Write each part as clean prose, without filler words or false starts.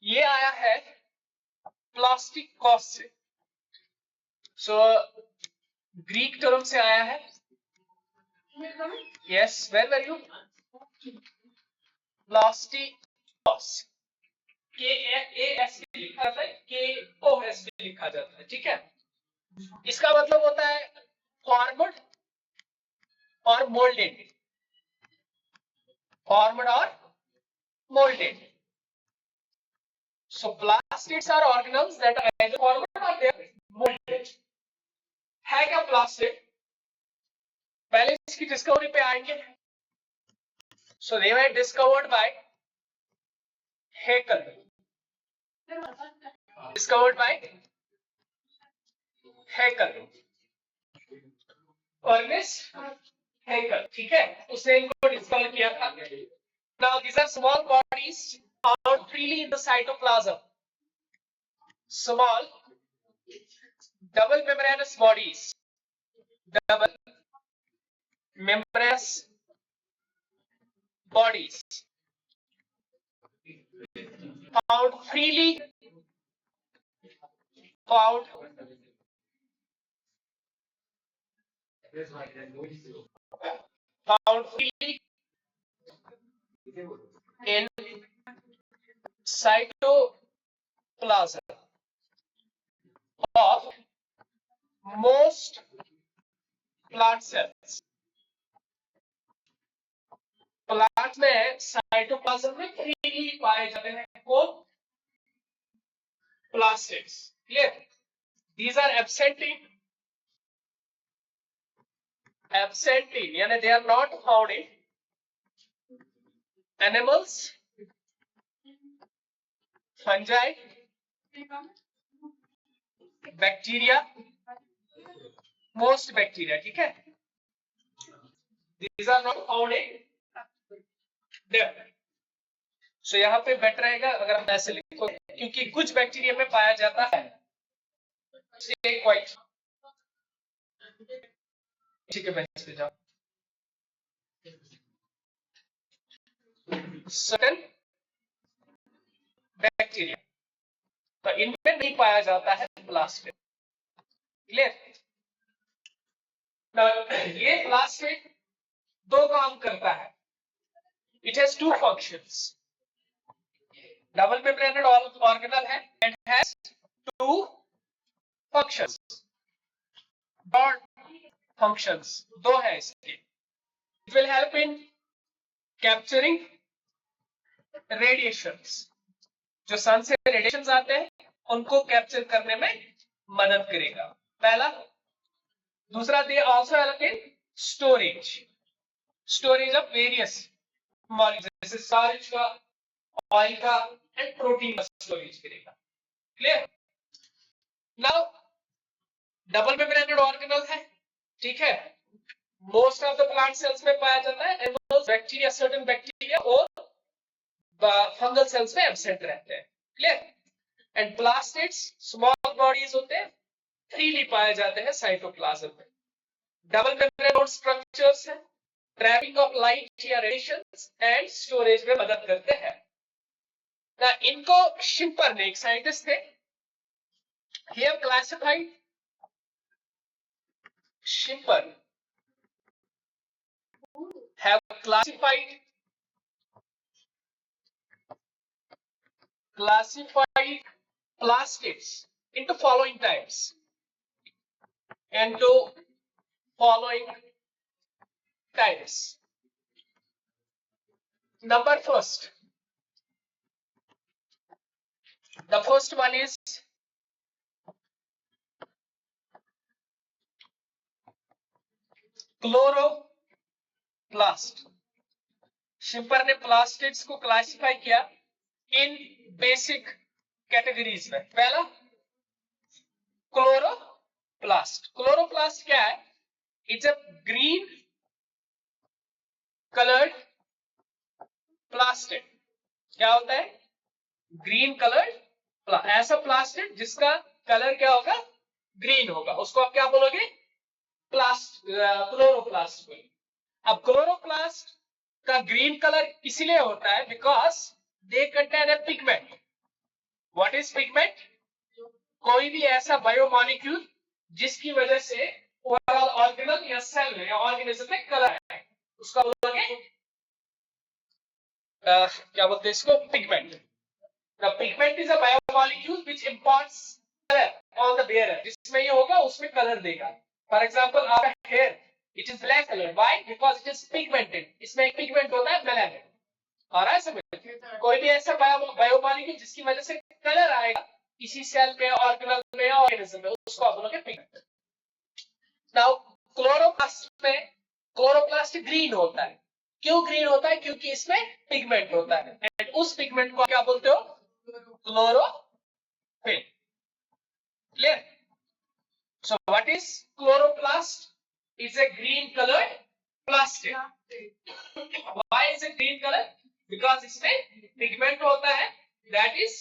ये आया है प्लास्टिक कॉस से, सो ग्रीक टर्म से आया है। Yes, where were you? Plastic कॉस, के ए एस भी लिखा जाता है, के ओ एस भी लिखा जाता है, ठीक है। इसका मतलब होता है फॉर्मड और मोल्डेड, फॉर्मड और moulded. So plastids are organelles that are either formed or they are molded. है क्या प्लास्टिड? पहले इसकी डिस्कवरी पे आएंगे। So they were discovered by Haeckel. Discovered by Haeckel. Ernest Haeckel, ठीक है, उसने इनको डिस्कवर किया था। Now these are small bodies found freely in the cytoplasm. Small double membranous bodies, double membranous bodies found freely in cytoplasm of most plant cells. Plant में cytoplasm में freely पाए जाते हैं कौन? Plastids. Clear? These are absent in यानी they are not found in animals, fungi, bacteria, most bacteria, ठीक है। These are not found in there. So यहाँ पे बेटर रहेगा अगर हम ऐसे लिखो, क्योंकि कुछ बैक्टीरिया में पाया जाता है। क्वाइट ठीक है, बेंच पे जाओ। सर्टेन बैक्टीरिया तो इनमें नहीं पाया जाता है प्लास्टिड। क्लियर? ये प्लास्टिड दो काम करता है। It has two functions. Double membraned organelle है and has two functions. Dot functions दो है इसके। It will help in capturing radiations, जो सन से रेडिएशंस आते हैं उनको कैप्चर करने में मदद करेगा, पहला। दूसरा, they also help in storage of various molecules, जैसे स्टार्च का, ऑयल का एंड प्रोटीन का स्टोरेज करेगा। Clear? Now double membraned organelle है, ठीक है, most of the plant cells में पाया जाता है। एनिमल्स, बैक्टीरिया, सर्टेन बैक्टीरिया और फंगल सेल्स में एब्सेंट रहते हैं। Clear? And plastids small bodies होते हैं, फ्रीली पाए जाते हैं साइटोप्लाज्म में। डबल मेम्ब्रेन स्ट्रक्चर्स हैं, ट्रैपिंग ऑफ लाइट या रेडिएशंस एंड स्टोरेज में मदद करते हैं। ना इनको शिम्पर ने, एक साइंटिस्ट थे, he have classified Schimper have classified plastids into following types. Number first, the first one is chloroplast. Schimper ने प्लास्टिड्स को क्लासिफाई किया इन बेसिक कैटेगरीज में। पहला क्लोरोप्लास्ट। क्लोरोप्लास्ट क्या है? It's a green coloured plastid. क्या होता है? ग्रीन कलर्ड, ऐसा प्लास्टिड जिसका कलर क्या होगा? ग्रीन होगा, उसको आप क्या बोलोगे? क्लोरोप्लास्ट बोलोगे। अब क्लोरोप्लास्ट का ग्रीन कलर इसलिए होता है because they contain a pigment. What is pigment? कोई भी ऐसा बायोमॉलिक्यूल जिसकी वजह से ओवरऑल ऑर्गेनल या सेल में या ऑर्गेनिज्म में कलर है, उसका बोलोगे क्या बोलते हैं इसको? Pigment. The pigment is a biomolecule which imparts color on the bearer. जिसमें ये होगा उसमें कलर देगा. For example, आपका hair, it is black color. Why? Because it is pigmented. इसमें एक pigment होता है melanin. आ रहा है समझ? कोई भी ऐसा बायोमॉलिक्यूल जिसकी वजह से कलर आएगा किसी सेल में, ऑर्गेनल में या ऑर्गेनिज्म में, उसको आप बोलोगे पिगमेंट. नाउ क्लोरोप्लास्ट में क्लोरोप्लास्ट ग्रीन होता है. क्यों ग्रीन होता है? क्योंकि इसमें पिगमेंट होता है. एंड उस पिगमेंट को क्या बोलते हो? Chlorophyll. Clear? So what is chloroplast? It's a green colored plastic. Why is it green color? Because इसमें pigment होता है, that is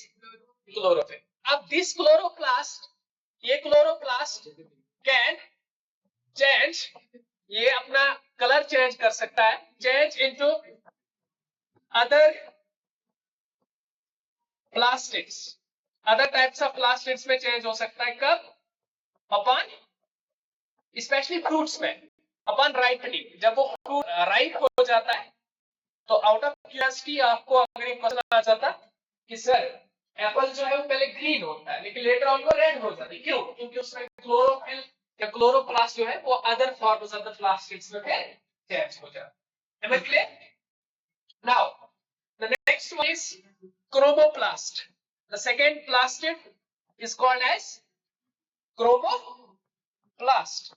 chlorophyll. अब this chloroplast, ये chloroplast can change, ये अपना कलर चेंज कर सकता है, change into other plastids. Other types of plastids में चेंज हो सकता है. कब? अपॉन स्पेशली फ्रूट्स में, अपॉन राइपनिंग. जब वो फ्रूट राइप हो जाता है तो आउट ऑफ क्यूरियोसिटी आपको अगर एक क्वेश्चन आ जाता कि सर एप्पल जो है वो पहले ग्रीन होता है लेकिन लेटर ऑन वो रेड हो जाता है, क्यों? क्योंकि उसमें क्लोरोफिल या क्लोरोप्लास्ट जो है वो other forms of the plastids में चेंज हो जाता है. Am I clear? Now the next one is chromoplast. The second plastid is called as chromoplast.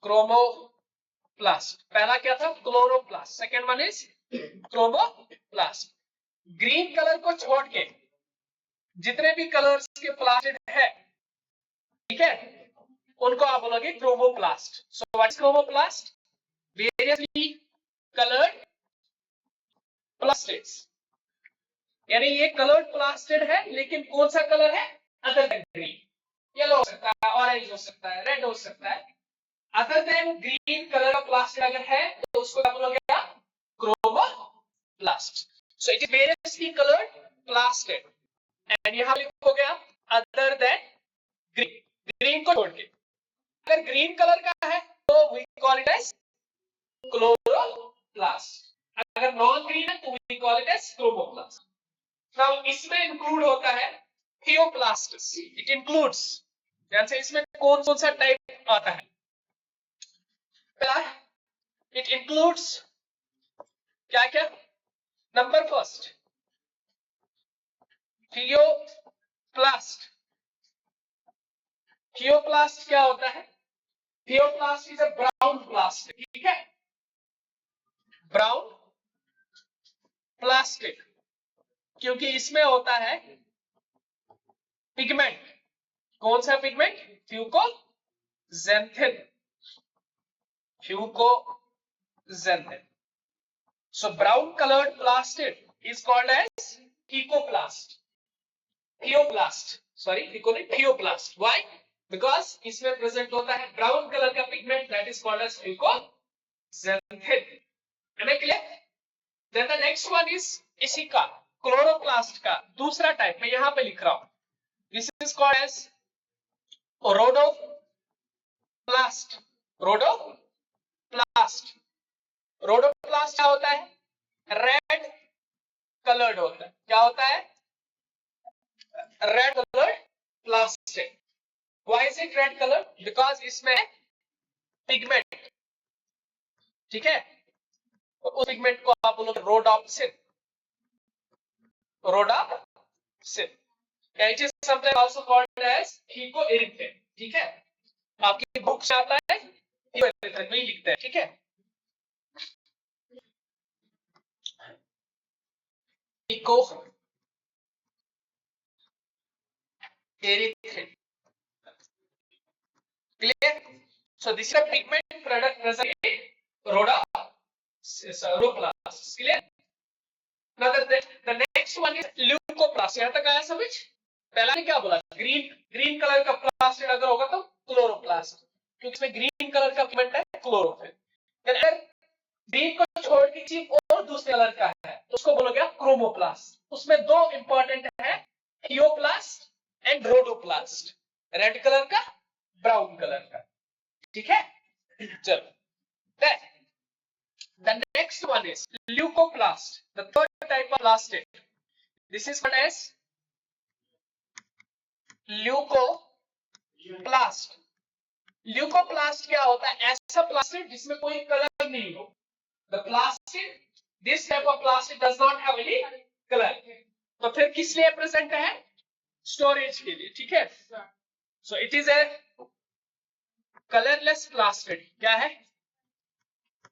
Chromoplast. पहला क्या था? Chloroplast. Second one is chromoplast. Green colour को छोड़ के जितने भी कलर्स के प्लास्टिड है, ठीक है, उनको आप बोलोगे chromoplast. So what is chromoplast? Variously colored plastids. यानी ये कलर्ड प्लास्टिड है लेकिन कौन सा कलर है? Other than green. येलो हो सकता है, ऑरेंज हो सकता है, रेड हो सकता है. अदर देन ग्रीन कलर का प्लास्टिड अगर है तो उसको क्या बोलोगे आप? Chromoplast. So it is variously coloured plastid. And यहां लिखोगे आप अदर देन ग्रीन, ग्रीन को छोड़ के. अगर ग्रीन कलर का है तो we call it as chloroplast. अगर नॉन ग्रीन है तो we call it as chromoplast. Now इसमें इंक्लूड होता है थियोप्लास्ट्स. इट इंक्लूड्स, जैसे इसमें कौन कौन सा टाइप आता है? पहला इट इंक्लूड्स क्या क्या? Number first थियोप्लास्ट. थियोप्लास्ट क्या होता है? थियोप्लास्ट इज अ ब्राउन प्लास्टिक. ठीक है, ब्राउन प्लास्टिक, क्योंकि इसमें होता है पिगमेंट. कौन सा pigment? Fucoxanthin. Fucoxanthin. So brown coloured plastid is called as theoplast. Theoplast, sorry theoplast. Why? Because इसमें प्रेजेंट होता है ब्राउन कलर का pigment, that is called as fucoxanthin. Am I clear? Then the next one is इसी का chloroplast का दूसरा type मैं यहां पे लिख रहा हूं. This is called as rhodoplast. Rhodoplast. Rhodoplast क्या होता है? रेड कलर्ड होता है. क्या होता है? Red coloured plastic. Why is it red colour? Because इसमें पिगमेंट. ठीक है, उस पिगमेंट को आप बोलोगे rhodopsin. Rhodopsin. It is sometimes also called as hecoerythrin. ठीक है, आपकी बुक से आता है hecoerythrin में ही लिखते हैं. ठीक है, hecoerythrin. Clear? So this is a pigment product present in rhodopsin. Clear? Now the next one is leucoplast. यहाँ तक आया समझ? पहला ने क्या बोला? ग्रीन कलर का प्लास्टिड अगर होगा तो क्लोरोप्लास्ट, क्योंकि इसमें ग्रीन कलर का पिगमेंट है क्लोरोफिल. अगर ग्रीन को छोड़ के किसी और और दूसरे कलर का है तो उसको बोलोगे क्रोमोप्लास्ट। उसमें दो इंपॉर्टेंट है, थियोप्लास्ट एंड रोडोप्लास्ट, रेड कलर का, ब्राउन कलर का, ठीक है। चलो, the next one is leucoplast, the third type of plastid. This is called as leucoplast. Leucoplast क्या होता है? ऐसा प्लास्टिड जिसमें कोई कलर नहीं हो। The plastid, this type of plastic does not have any color. तो फिर किस लिए प्रेजेंट है? स्टोरेज के लिए, ठीक है। So it is a colorless plastid. क्या है?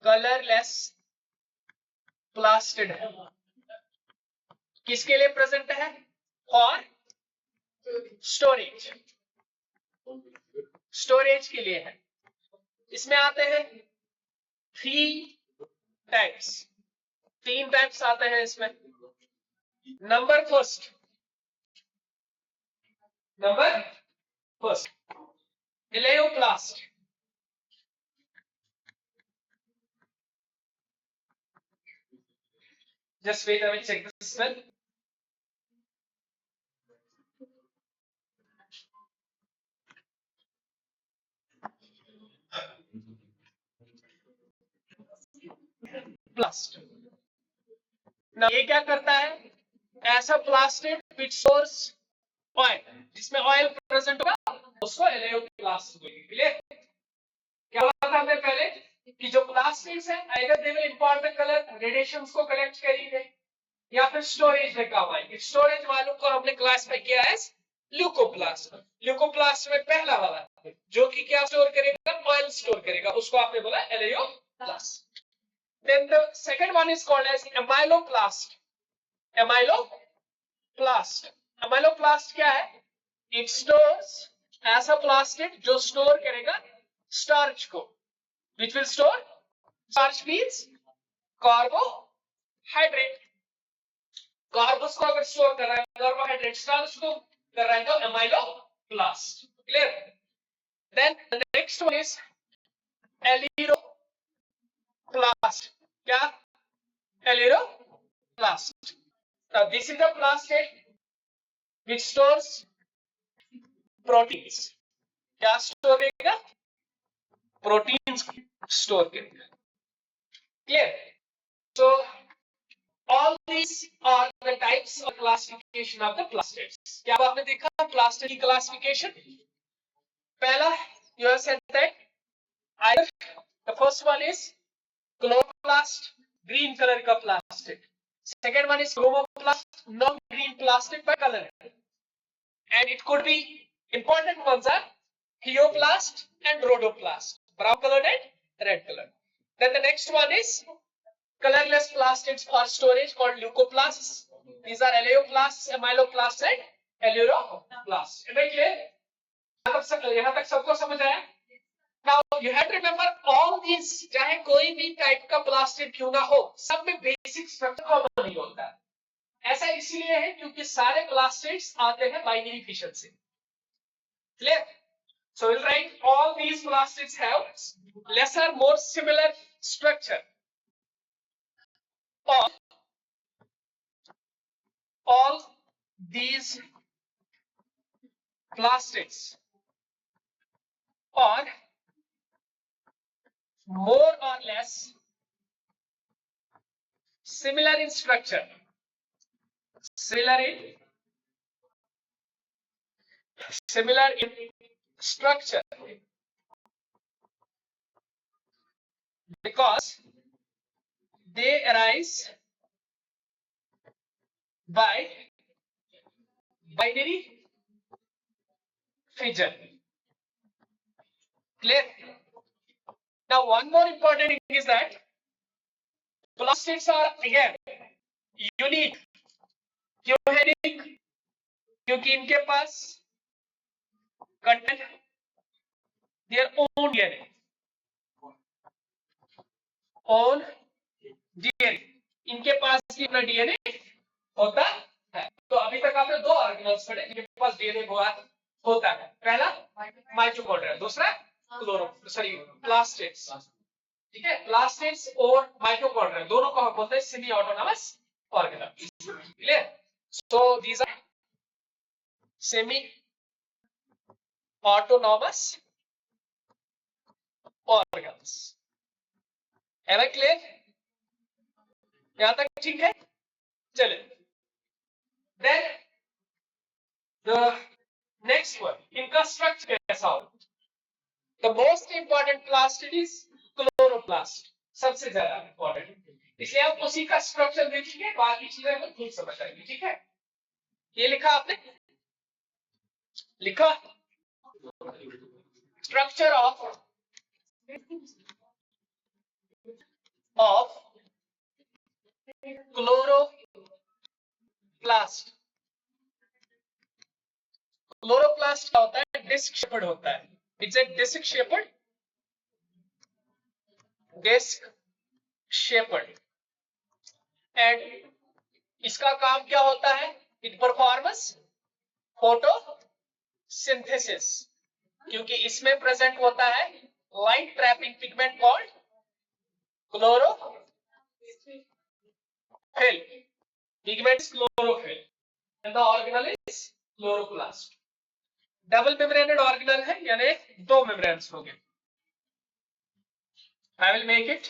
कलरलेस प्लास्टिड है। किसके लिए प्रेजेंट है? फॉर स्टोरेज, स्टोरेज के लिए है। इसमें आते हैं थ्री टाइप्स, तीन टाइप्स आते हैं इसमें। Number first elaioplast. Just wait, I will check the smell. Plast. ये क्या करता है? ऐसा प्लास्टिड विच स्टोर्स ऑयल, जिसमें ऑयल प्रेजेंट होगा उसको एलेयोप्लास्ट बोलेंगे। क्लियर? क्या बोला था हमने पहले कि जो प्लास्टिड्स है either they will import the colour, radiations को कलेक्ट करेंगे, या फिर स्टोरेज में काम आएंगे। स्टोरेज वालों को हमने क्लासिफाई किया है ल्यूकोप्लास्ट। ल्यूकोप्लास्ट में पहला वाला जो कि क्या स्टोर करेगा? ऑयल स्टोर करेगा, उसको आपने बोला एलेयोप्लास्ट। Then the second one is called as amyloplast. Amyloplast. Amyloplast क्या है? It stores ऐसा प्लास्टिड जो स्टोर करेगा स्टार्च को, which will store starch means carbohydrate. Carbs को अगर स्टोर कर रहा है, कार्बोहाइड्रेट स्टार्च को कर रहा है, तो amyloplast। Clear? Then the next one is एलेरोप्लास्ट। क्या? एलेरोप्लास्ट। Now this is the plastid which stores proteins. क्या स्टोर करेगा? प्रोटीन्स स्टोर करेगा। Clear? So all these are the types of classification of the plastids. क्या आपने देखा प्लास्टिड की classification? पहला you have said that either the first one is chloroplast, green color का plastic. Second one is chromoplast, non-green plastic by color, and it could be important ones are theoplast and rhodoplast, brown colored and red colored. Then the next one is colorless plastids for storage called leucoplasts. These are eleoplasts, amyloplasts and eluroplasts. Am I clear? यहाँ तक सबको समझ आया? Now you have to remember all these, चाहे कोई भी type का plastid क्यों ना हो, सब में बेसिक स्ट्रक्चर कॉमन नहीं होता है। ऐसा इसलिए है क्योंकि सारे प्लास्टिड्स आते हैं बाइनरी फिशन से। Clear? So we'll write all these plastids have lesser, more similar structure. All these plastids are more or less similar in structure. Similar in structure because they arise by binary fission. Clear? Now one more important thing is that plastids are again unique. क्यों है unique? क्योंकि इनके पास contain their own DNA. own DNA. इनके पास भी अपना DNA होता है। तो अभी तक आपने दो ऑर्गेनल्स पढ़े जिनके पास DNA होता है। पहला माइटोकॉन्ड्रिया, दूसरा प्लास्टिड्स। ठीक है, प्लास्टिड्स और माइटोकॉन्ड्रिया दोनों को हम बोलते हैं semi autonomous organelle. Clear? So these are semi autonomous organs. Am I clear? यहां तक ठीक है? चलिए, देन द नेक्स्ट वन, इनका स्ट्रक्चर कैसा हो? The most important plastid is chloroplast, सबसे ज्यादा इंपॉर्टेंट, इसलिए आप उसी का स्ट्रक्चर देखेंगे, बाकी चीजें हम खुद समझ आएंगे। ठीक है, ये लिखा आपने? लिखा स्ट्रक्चर ऑफ क्लोरोप्लास्ट। क्लोरोप्लास्ट क्या होता है? डिस्क शेप्ड होता है। It's a disc shaped and इसका काम क्या होता है? इट परफॉर्म्स फोटोसिंथेसिस, क्योंकि इसमें प्रेजेंट होता है light trapping pigment called chlorophyll. Pigment is chlorophyll and the organelle is chloroplast. Double membraned organelle है, यानी दो मेम्ब्रेन्स होंगे। I will make it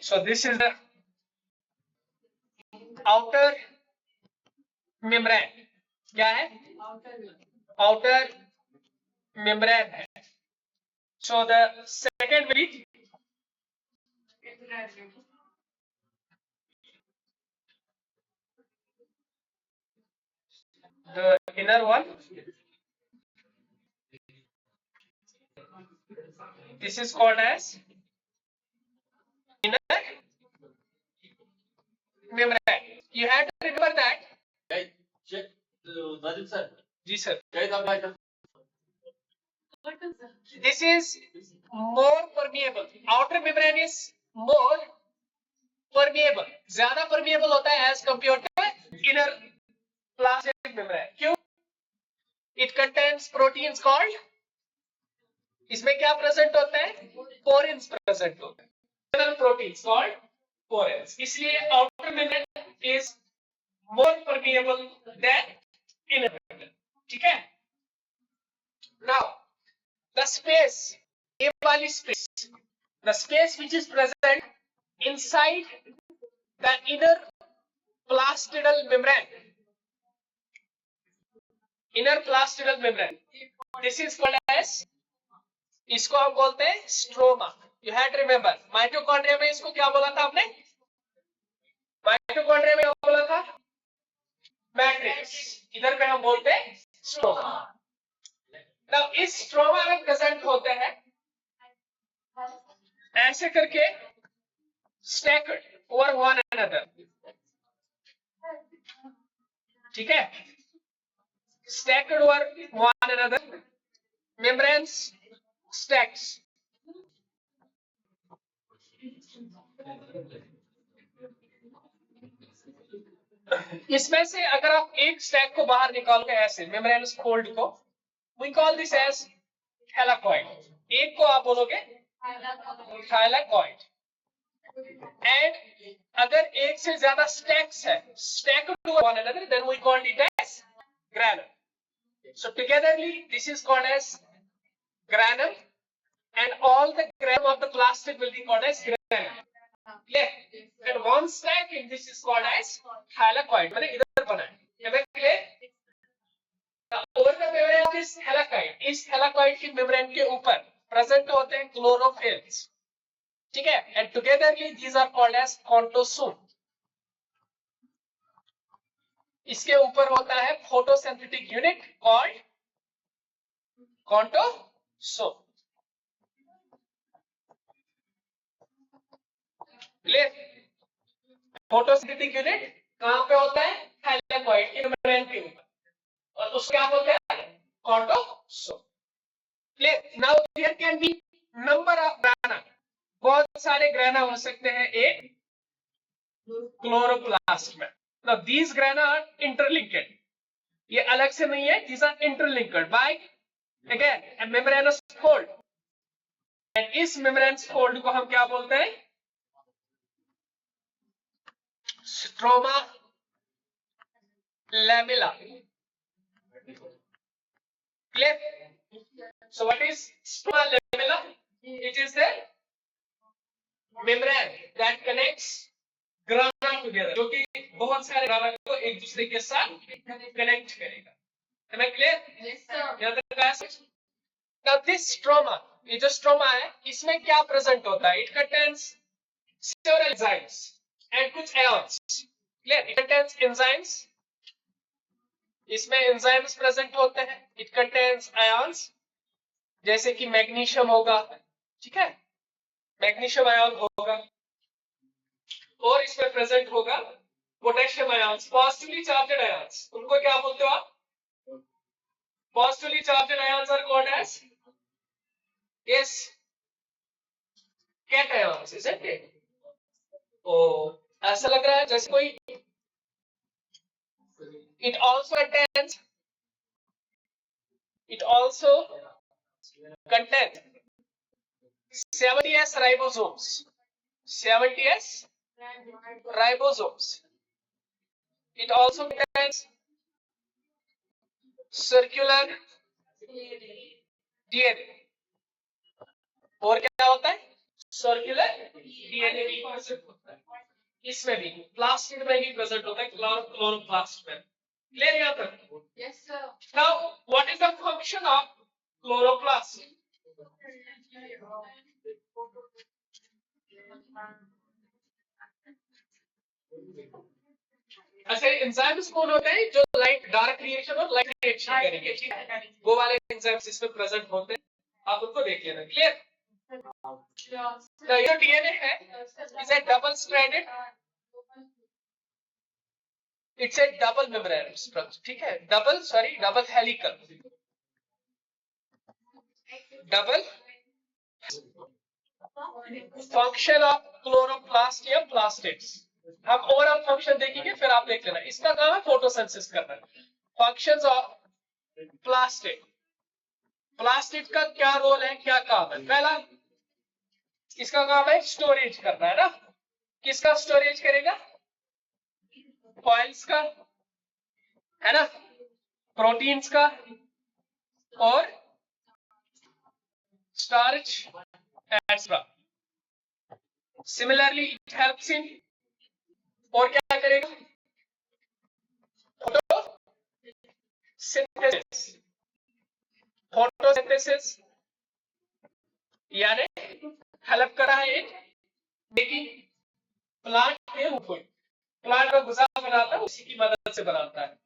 so this is the outer membrane। क्या है? outer membrane है। so the second will be the inner one, this is called as inner membrane। you have to remember that। जी sir, this is more permeable, outer membrane is more permeable, ज्यादा permeable होता है as compared to inner plastic membrane। क्यों? it contains proteins called, इसमें क्या present होता है? पोरेंस present होता है, internal proteins called पोरेंस, इसलिए outer membrane is more permeable than inner membrane। ठीक है? now the space, ये वाली space, the space which is present inside the inner plastidal membrane, this is called as, इसको हम बोलते हैं stroma. You have to remember, mitochondria में इसको क्या बोला था आपने? माइटोकॉन्ड्रिया में क्या बोला था? मैट्रिक्स। इधर पे हम बोलते हैं स्ट्रोमा। अब इस स्ट्रोमा में प्रेजेंट होते हैं ऐसे करके स्टैक्ड ओवर वन अनदर। ठीक है, stacked over one another, membranes stacks. इसमें से अगर आप एक स्टैक को बाहर निकालोगे ऐसे मेम्ब्रेनस फोल्ड को, we call this as thylakoid। एक को आप बोलोगे thylakoid। एंड अगर एक से ज्यादा स्टैक्स है, stacked to one another, then we call it as granule। so togetherly this is called as granule and all the granule of the plastic will be called as granule। clear? and one stack in this is called as thylakoid। मैंने इधर बनाया है, clear? over the membrane of this thylakoid, इस thylakoid की membrane के ऊपर present होते हैं chlorophylls। ठीक है, and togetherly these are called as contosome। इसके ऊपर होता है photosynthetic unit called contosome। clear? photosynthetic unit कहां पे होता है? thylakoid के membrane के ऊपर, और उसका क्या बोलते हैं? contosome। clear? now there can be number of grana, बहुत सारे ग्रेना हो सकते हैं एक क्लोरोप्लास्ट में। now these grana are interlinked, ये अलग से नहीं है, these are interlinked by again a membranous fold, and इस membranous fold को हम क्या बोलते हैं? Stroma lamella. Clear? So what is stroma lamella? It is the membrane that connects ग्राना together, जो कि बहुत सारे ग्राना को एक दूसरे के साथ कनेक्ट करेगा। Am I clear? Yes, sir. यहाँ तक आया समझ? Now this stroma, ये जो स्ट्रोमा है, इसमें क्या प्रेजेंट होता है? It contains several enzymes and कुछ ions. Clear? It contains enzymes. इसमें enzymes प्रेजेंट होते हैं. It contains ions, जैसे कि मैग्नीशियम होगा, ठीक है? मैग्नीशियम आयन होगा, और इसमें प्रेजेंट होगा potassium ions, positively charged ions. उनको क्या बोलते हो आप? Positively charged ions are called as yes cations, isn't it? ओ ऐसा लग रहा है जैसे कोई. It also contain 70s ribosomes. 70s ribosomes. It also contains circular DNA. और क्या होता है? सर्कुलर DNA भी प्रेजेंट होता है. इसमें भी प्लास्टिड में भी प्रेजेंट होता है, क्लोरोप्लास्ट में. क्लियर यहाँ तक? Yes, sir. Now what is the function of chloroplast? ऐसे एंजाइम्स कौन होते हैं जो लाइट डार्क रिएक्शन और लाइट रिएक्शन करेंगे, ठीक है? वो वाले एंजाइम्स इसमें प्रेजेंट होते हैं, आप उनको देख लेना. क्लियर? तो ये डीएनए है, is A double stranded, it's A double membrane structure, ठीक है? Double helical, double function of chloroplast या प्लास्टिड्स. हम ओवरऑल फंक्शन देखेंगे, फिर आप देख लेना. इसका काम है फोटोसिंथेसिस करना. Functions of plastid. प्लास्टिड का क्या रोल है, क्या काम है? पहला इसका काम है स्टोरेज करना, है ना? किसका स्टोरेज करेगा? ऑयल्स का, है ना? प्रोटीन्स का और starch etcetera. Similarly it helps in, और क्या करेगा? फोटोसिंथेसिस. फोटोसिंथेसिस यानी हेल्प कर रहा है एक मेकिंग प्लांट के ऊपर. प्लांट का गुज़ा बनाता है, उसी की मदद से बनाता है.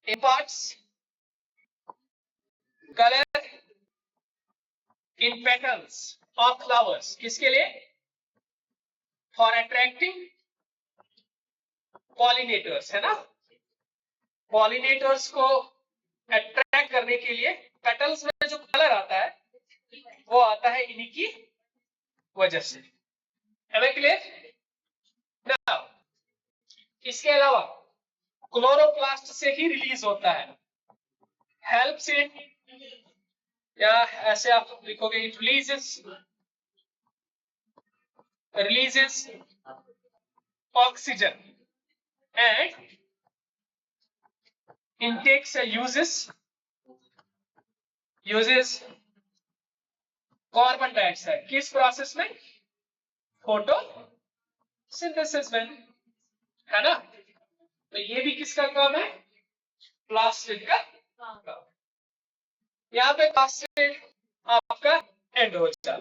imparts color in petals of flowers. किसके लिए? For attracting pollinators, है ना? Pollinators को अट्रैक्ट करने के लिए पेटल्स में जो कलर आता है वो आता है इन्हीं की वजह से. Am I clear? Now, इसके अलावा क्लोरोप्लास्ट से ही रिलीज होता है. हेल्प्स इन, या ऐसे आप लिखोगे, it releases oxygen and intakes uses carbon dioxide. किस प्रोसेस में? फोटोसिंथेसिस में, है ना? तो ये भी किसका काम है? प्लास्टिड का काम. यहाँ पे प्लास्टिड आपका एंड हो जाता है.